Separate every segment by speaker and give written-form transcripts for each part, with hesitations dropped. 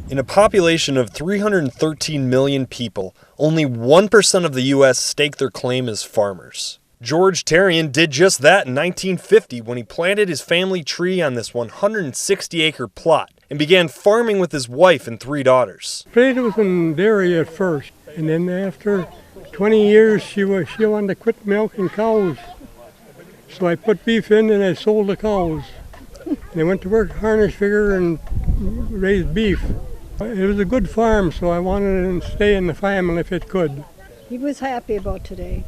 Speaker 1: In a population of 313 million people, only 1% of the U.S. stake their claim as farmers. George Terrien did just that in 1950 when he planted his family tree on this 160-acre plot and began farming with his wife and 3 daughters.
Speaker 2: Potatoes and dairy at first, and then after 20 years she wanted to quit milking cows. So I put beef in and I sold the cows. And I went to work at Harnessvigger and raised beef. It was a good farm, so I wanted to stay in the family if it could.
Speaker 3: He was happy about today.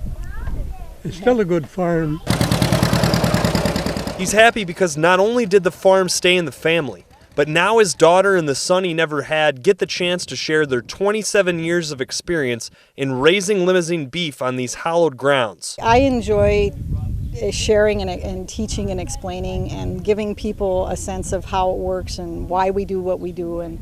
Speaker 2: It's still a good farm.
Speaker 1: He's happy because not only did the farm stay in the family, but now his daughter and the son he never had get the chance to share their 27 years of experience in raising Limousin beef on these hallowed grounds.
Speaker 3: I enjoy sharing and teaching and explaining and giving people a sense of how it works and why we do what we do and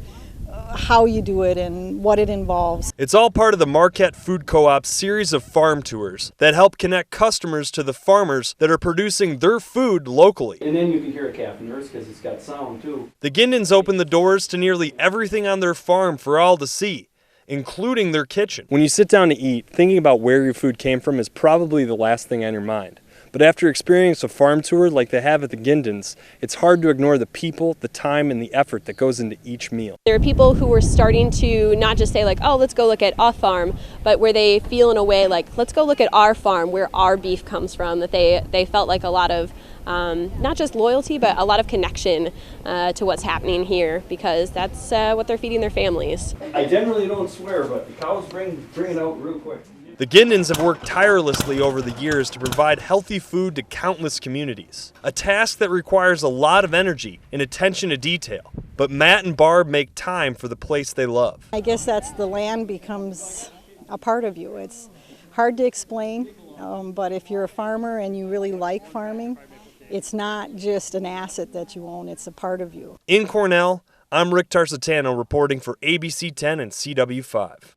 Speaker 3: how you do it and what it involves.
Speaker 1: It's all part of the Marquette Food Co-op's series of farm tours that help connect customers to the farmers that are producing their food locally.
Speaker 4: And then you can hear a calf nurse because it's got sound too.
Speaker 1: The Gindens open the doors to nearly everything on their farm for all to see, including their kitchen. When you sit down to eat, thinking about where your food came from is probably the last thing on your mind. But after experiencing a farm tour like they have at the Gindens, it's hard to ignore the people, the time, and the effort that goes into each meal.
Speaker 5: There are people who are starting to not just say like, oh, let's go look at a farm, but where they feel in a way like, let's go look at our farm, where our beef comes from, that they felt like a lot of not just loyalty, but a lot of connection to what's happening here, because that's what they're feeding their families.
Speaker 4: I generally don't swear, but the cows bring it out real quick.
Speaker 1: The Gindens have worked tirelessly over the years to provide healthy food to countless communities, a task that requires a lot of energy and attention to detail. But Matt and Barb make time for the place they love.
Speaker 3: I guess that's the land becomes a part of you. It's hard to explain, but if you're a farmer and you really like farming, it's not just an asset that you own, it's a part of you.
Speaker 1: In Cornell, I'm Rick Tarsitano reporting for ABC 10 and CW5.